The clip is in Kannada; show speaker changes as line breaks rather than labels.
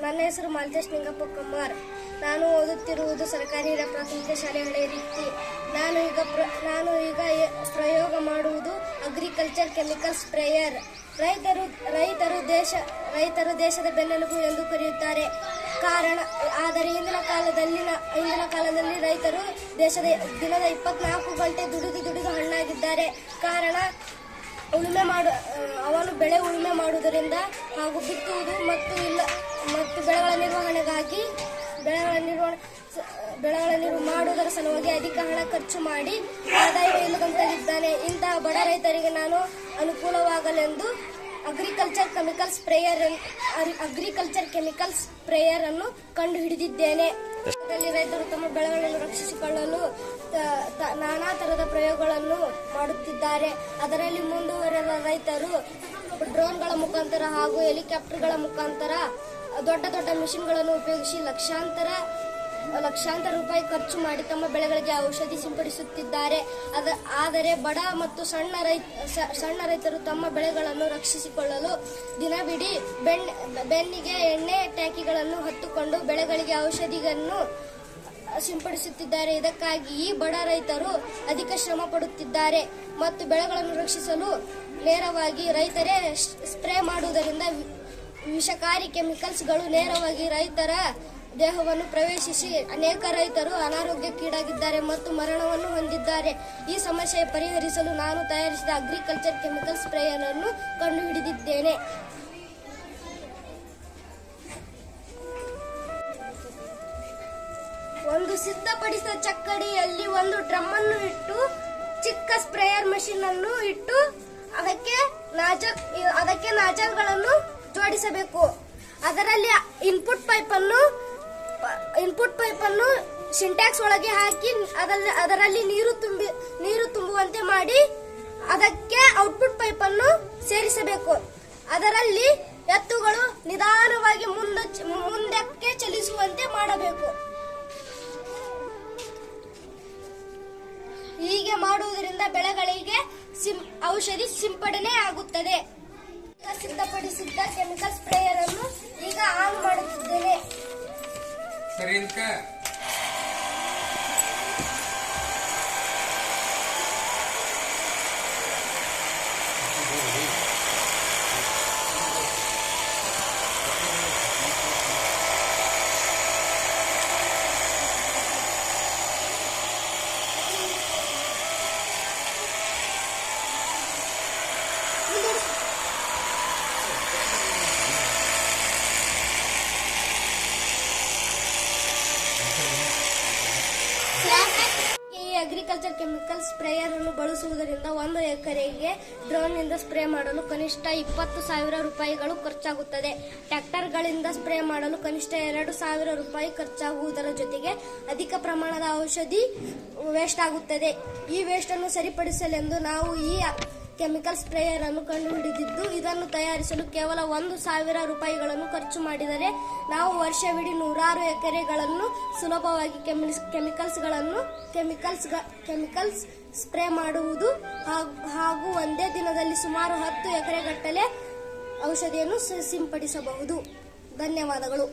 ನನ್ನ ಹೆಸರು ಮಾಲ್ತೇಶ್ ನಿಂಗಪ್ಪ ಕಮ್ಮಾರ್. ನಾನು ಓದುತ್ತಿರುವುದು ಸರ್ಕಾರಿ ಹಿರಿಯ ಪ್ರಾಥಮಿಕ ಶಾಲೆ ಹಳೇರಿತ್ತಿ. ನಾನು ಈಗ ಪ್ರಯೋಗ ಮಾಡುವುದು ಅಗ್ರಿಕಲ್ಚರ್ ಕೆಮಿಕಲ್ ಸ್ಪ್ರೇಯರ್. ರೈತರು ದೇಶದ ಬೆನ್ನೆಲುಬು ಎಂದು ಕರೆಯುತ್ತಾರೆ. ಆದರೆ ಇಂದಿನ ಕಾಲದಲ್ಲಿ ರೈತರು ದಿನದ 24 ಗಂಟೆ ದುಡಿದು ಹಣ್ಣಾಗಿದ್ದಾರೆ. ಕಾರಣ ಅವನು ಬೆಳೆ ಉಳುಮೆ ಮಾಡುವುದರಿಂದ ಹಾಗೂ ಬಿತ್ತುವುದು ಮತ್ತು ಬೆಳೆಗಳ ನಿರ್ವಹಣೆಗಾಗಿ ಬೆಳೆಗಳ ಮಾಡುವುದರ ಸಲುವಾಗಿ ಅಧಿಕ ಹಣ ಖರ್ಚು ಮಾಡಿ ಆದಾಯ ಇಲ್ಲದಂತಾಗಿದ್ದಾನೆ. ಇಂತಹ ಬಡ ರೈತರಿಗೆ ನಾನು ಅನುಕೂಲವಾಗಲೆಂದು ಅಗ್ರಿಕಲ್ಚರ್ ಕೆಮಿಕಲ್ ಸ್ಪ್ರೇಯರ್ ಅನ್ನು ಕಂಡು ಹಿಡಿದಿದ್ದೇನೆ. ರೈತರು ತಮ್ಮ ಬೆಳೆಗಳನ್ನು ರಕ್ಷಿಸಿಕೊಳ್ಳಲು ನಾನಾ ತರದ ಪ್ರಯೋಗಗಳನ್ನು ಮಾಡುತ್ತಿದ್ದಾರೆ. ಅದರಲ್ಲಿ ಮುಂದುವರೆದ ರೈತರು ಡ್ರೋನ್ಗಳ ಮುಖಾಂತರ ಹಾಗೂ ಹೆಲಿಕಾಪ್ಟರ್ಗಳ ಮುಖಾಂತರ ದೊಡ್ಡ ಮಿಷನ್ಗಳನ್ನು ಉಪಯೋಗಿಸಿ ಲಕ್ಷಾಂತರ ರೂಪಾಯಿ ಖರ್ಚು ಮಾಡಿ ತಮ್ಮ ಬೆಳೆಗಳಿಗೆ ಔಷಧಿ ಸಿಂಪಡಿಸುತ್ತಿದ್ದಾರೆ. ಆದರೆ ಬಡ ಮತ್ತು ಸಣ್ಣ ರೈತರು ತಮ್ಮ ಬೆಳೆಗಳನ್ನು ರಕ್ಷಿಸಿಕೊಳ್ಳಲು ದಿನವಿಡೀ ಬೆನ್ನಿಗೆ ಎಣ್ಣೆ ಟ್ಯಾಂಕಿಗಳನ್ನು ಹೊತ್ತುಕೊಂಡು ಬೆಳೆಗಳಿಗೆ ಔಷಧಿಯನ್ನು ಸಿಂಪಡಿಸುತ್ತಿದ್ದಾರೆ. ಇದಕ್ಕಾಗಿ ಈ ಬಡ ರೈತರು ಅಧಿಕ ಶ್ರಮ ಪಡುತ್ತಿದ್ದಾರೆ ಮತ್ತು ಬೆಳೆಗಳನ್ನು ರಕ್ಷಿಸಲು ನೇರವಾಗಿ ರೈತರೇ ಸ್ಪ್ರೇ ಮಾಡುವುದರಿಂದ ವಿಷಕಾರಿ ಕೆಮಿಕಲ್ಸ್ಗಳು ನೇರವಾಗಿ ರೈತರ ದೇಹವನ್ನು ಪ್ರವೇಶಿಸಿ ಅನೇಕ ರೈತರು ಅನಾರೋಗ್ಯಕ್ಕೀಡಾಗಿದ್ದಾರೆ ಮತ್ತು ಮರಣವನ್ನು ಹೊಂದಿದ್ದಾರೆ. ಈ ಸಮಸ್ಯೆ ಪರಿಹರಿಸಲು ನಾನು ತಯಾರಿಸಿದ ಅಗ್ರಿಕಲ್ಚರ್ ಕೆಮಿಕಲ್ ಸ್ಪ್ರೇಯರ್ ಅನ್ನು ಕಂಡುಹಿಡಿದಿದ್ದೇನೆ. ಒಂದು ಸಿದ್ಧಪಡಿಸಿದ ಚಕ್ಕಡಿಯಲ್ಲಿ ಒಂದು ಡ್ರಮ್ ಅನ್ನು ಇಟ್ಟು ಚಿಕ್ಕ ಸ್ಪ್ರೇಯರ್ ಮಷೀನ್ ಅನ್ನು ಇಟ್ಟು ಅದಕ್ಕೆ ನಾಜಲ್ಗಳನ್ನು ಜೋಡಿಸಬೇಕು. ಅದರಲ್ಲಿ ಇನ್ಪುಟ್ ಪೈಪ್ ಅನ್ನು ಸಿಂಟ್ಯಾಕ್ಸ್ ಒಳಗೆ ಹಾಕಿ ಅದರಲ್ಲಿ ನೀರು ತುಂಬುವಂತೆ ಮಾಡಿ ಅದಕ್ಕೆ ಔಟ್ಪುಟ್ ಪೈಪ್ ಅನ್ನು ಸೇರಿಸಬೇಕು. ಅದರಲ್ಲಿ ಎತ್ತುಗಳು ನಿಧಾನವಾಗಿ ಮುಂದಕ್ಕೆ ಚಲಿಸುವಂತೆ ಮಾಡಬೇಕು. ಹೀಗೆ ಮಾಡುವುದರಿಂದ ಬೆಳೆಗಳಿಗೆ ಔಷಧಿ ಸಿಂಪಡಣೆ ಆಗುತ್ತದೆ. ಸಿದ್ಧಪಡಿಸಿದ್ದ ಕೆಮಿಕಲ್ ಸ್ಪ್ರೇಯರ್ ಅನ್ನು ಈಗ ಆನ್ ಮಾಡುತ್ತಿದ್ದೇನೆ. ಅಗ್ರಿಕಲ್ಚರ್ ಕೆಮಿಕಲ್ ಸ್ಪ್ರೇಯರ್ ಅನ್ನು ಬಳಸುವುದರಿಂದ 1 ಎಕರೆಗೆ ಡ್ರೋನ್ ನಿಂದ ಸ್ಪ್ರೇ ಮಾಡಲು ಕನಿಷ್ಠ 20,000 ರೂಪಾಯಿಗಳು ಖರ್ಚಾಗುತ್ತದೆ. ಟ್ರ್ಯಾಕ್ಟರ್ಗಳಿಂದ ಸ್ಪ್ರೇ ಮಾಡಲು ಕನಿಷ್ಠ 2,000 ರೂಪಾಯಿ ಖರ್ಚಾಗುವುದರ ಜೊತೆಗೆ ಅಧಿಕ ಪ್ರಮಾಣದ ಔಷಧಿ ವೇಸ್ಟ್ ಆಗುತ್ತದೆ. ಈ ವೇಸ್ಟ್ ಅನ್ನು ಸರಿಪಡಿಸಲೆಂದು ನಾವು ಈ ಕೆಮಿಕಲ್ ಸ್ಪ್ರೇಯರ್ ಅನ್ನು ಕಂಡುಹಿಡಿದಿದ್ದು, ಇದನ್ನು ತಯಾರಿಸಲು ಕೇವಲ 1,000 ರೂಪಾಯಿಗಳನ್ನು ಖರ್ಚು ಮಾಡಿದರೆ ನಾವು ವರ್ಷವಿಡೀ 100 ಎಕರೆಗಳನ್ನು ಸುಲಭವಾಗಿ ಕೆಮಿಕಲ್ಸ್ ಸ್ಪ್ರೇ ಮಾಡುವುದು ಹಾಗೂ ಒಂದೇ ದಿನದಲ್ಲಿ ಸುಮಾರು 10 ಎಕರೆಗಟ್ಟಲೆ ಔಷಧಿಯನ್ನು ಸಿಂಪಡಿಸಬಹುದು. ಧನ್ಯವಾದಗಳು.